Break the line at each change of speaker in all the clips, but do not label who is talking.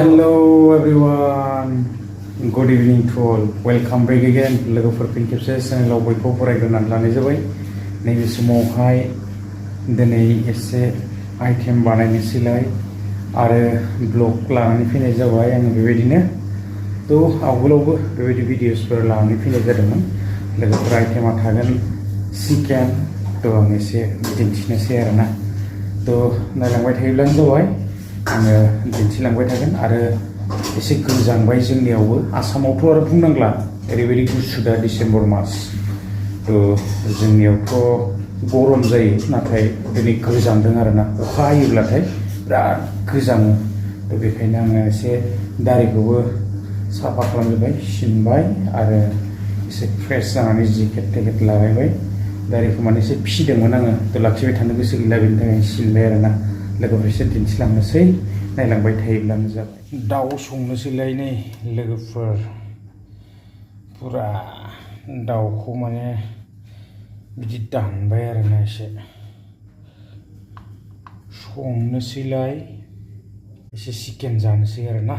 Hello everyone, good evening to all. Welcome back again. लोगोफोर फिन खेबसे चेनेलाव बयखौबो फरायग्रोनानै लानाय जाबाय। नैबे समावहाय दिनै एसे आइटेम बानायनोसैलाय आरो ब्लग लानानै फैनाय जाबाय आङो बेबायदिनो। थ' आवगोलावबो बेबायदि भिडिअसफोर लानानै फैनाय जादोंमोन। लोगोफोर आइटेमा थागोन चिकेन। थ' आं एसे दिन्थिनोसै आरोना। थ' नायलांबाय थायोब्लानो जाबाय। आङो दिन्थिलांबाय थागोन आरो एसे गोजांबाय जोंनियावबो आसामावथ' आरो बुंनांला ओरैबायदि गुसु दा डिसेम्बर मास थ' जोंनियावथ' गरम जायो नाथाय दिनै गोजांदों आरोना अखा हायोब्लाथाय बिराद गोजाङो थ' बेखायनो आङो एसे दारिखौबो साफा खालामजोब्बाय सिनबाय आरो एसे फ्रेस जानानै जेकेट टेकेट लागायबाय दारिखौ माने एसे फिदोंमोन आङो थ' लाखिबाय थानो गोसो गैला बेनि थाखाय सिनबाय आरोना लोगोफोर एसे दिन्थिलांनोसै नायलांबाय थायोब्लानो जाबाय दाउ संनोसैलाय नै लोगोफोर पुरा दाउखौ माने बिदि दानबाय आरोना एसे संनोसैलाय एसे चिकेन जानोसै आरोना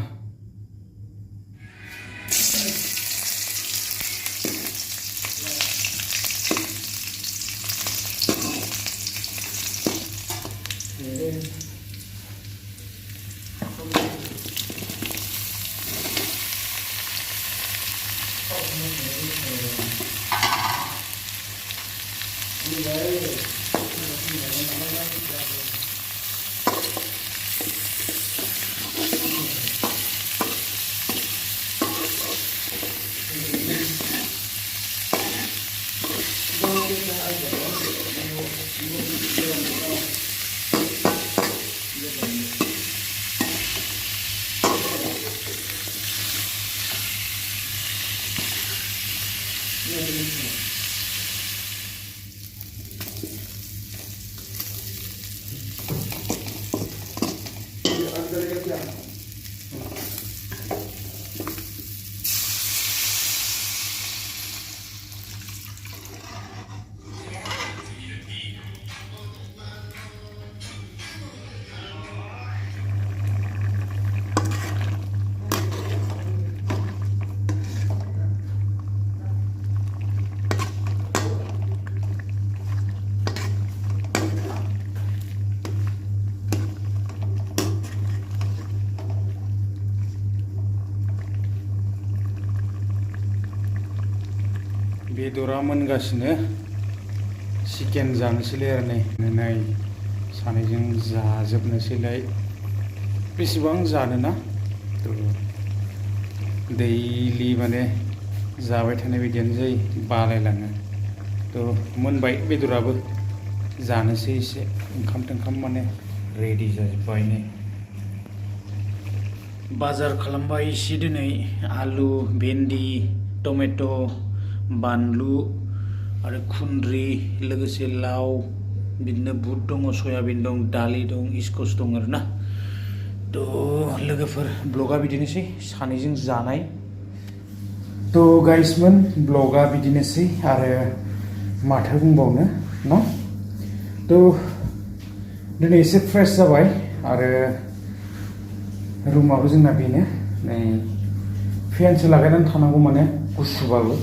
बेदरा मोनगासिनो चिकेन जानोसैलाय आरो नै सानैजों जाजोबनोसैलाय बेसेबां जानोना थ' दैलि माने जाबाय थानाय बायदियानो जायो बालायलाङो थ' मोनबाय बेदराबो जानोसै एसे ओंखाम माने रेडि जाजोब्बाय नै बाजार खालामबाय एसे दिनै आलु भेन्डि टमेट' बानलु आरो खुन्द्रि लोगोसे लाव बिदिनो बुट दङ सयाबिन दं दालि दं स्कस दं आरोना थ' लोगोफोर ब्लगा बिदिनोसै सानैजों जानाय थ' गाइसमोन ब्लगा बिदिनोसै आरो माथो बुंबावनो ना थ' दिनै एसे फ्रेस जाबाय आरो रुमाबो जोंना बेनो नै फेनसो लागायनानै थानांगौ माने गुसुबाबो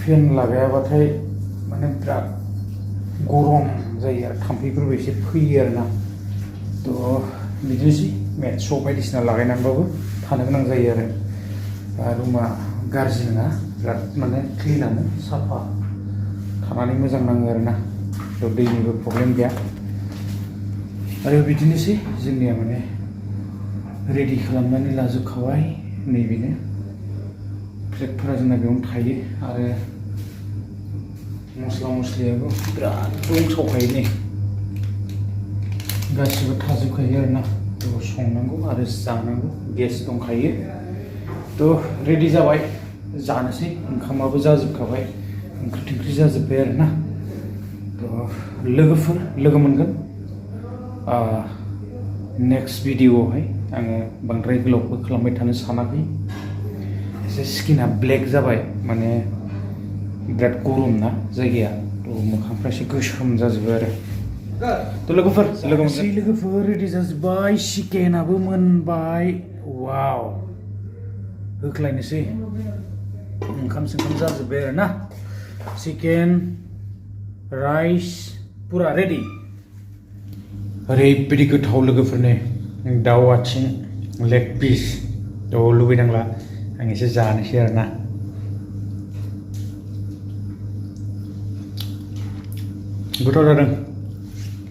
फेन लागायाबाथाय माने बिराद गरम जायो आरो थाम्फैफोरबो एसे फैयो आरोना थ' बिदिनोसै मेट्स' बायदिसिना लागायनानैबाबो थानो गोनां जायो आरो रुमा गाज्रि नङा बिराद माने क्लिनानो साफा थानानै मोजां नाङो आरोना थ' दैनिबो प्रब्लेम गैया आरो बिदिनोसै जोंनिया माने रेडि खालामनानै लाजोबखाबाय नैबेनो प्लेटफोरा जोंना बेयावनो थायो आरो मस्ला मस्लियाबो बिराद दंसावखायो नै गासिबो थाजोबखायो आरोना थ' संनांगौ आरो जानांगौ गेस दंखायो थ' रेडि जाबाय जानोसै ओंखामाबो जाजोबखाबाय ओंख्रि थोंख्रि जाजोब्बाय आरोना थ' लोगोफोर लोगो मोनगोन नेक्स्ट भिडिअआवहाय आङो बांद्राय गोलावबो खालामबाय थानो सानाखै एसे स्किना ब्लेक जाबाय माने बिराद गरम ना जायगाया थ' मोखांफ्रा एसे गोसोम जाजोबो आरो थ' लोगोफोर रेडि जाजोब्बाय चिकेनाबो मोनबाय वाव होख्लायनोसै ओंखाम जाजोब्बाय आरो ना चिकेन राइस पुरा रेडि ओरैबायदि गोथाव लोगोफोरनि दाउ आथिं लेग पिस थ' लुबैनांला आं एसे जानोसै आरो ना गोथाव जादों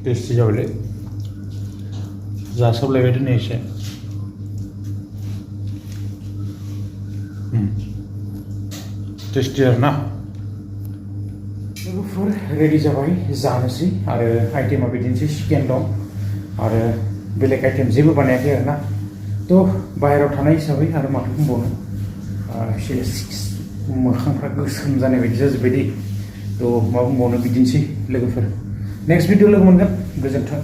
टेस्टि जाबायलै जासाबलायबाय दिनै एसे टेस्टि आरो ना लोगोफोर रेडि जाबाय जानोसै आरो आइटेमा बिदिनोसै चिकेन दं आरो बेलेग आइटेम जेबो बानायाखै आरो ना थ' बाहेरायाव थानाय हिसाबै आरो माथो बुंबावनो एसे मोखांफ्रा गोसोम जानाय बायदि जाजोब्बायदि थ' मा बुंबावनो बिदिनोसै लोगोफोर नेक्स्ट भिडिअ लोगो मोनगोन गोजोन्थों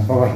बाय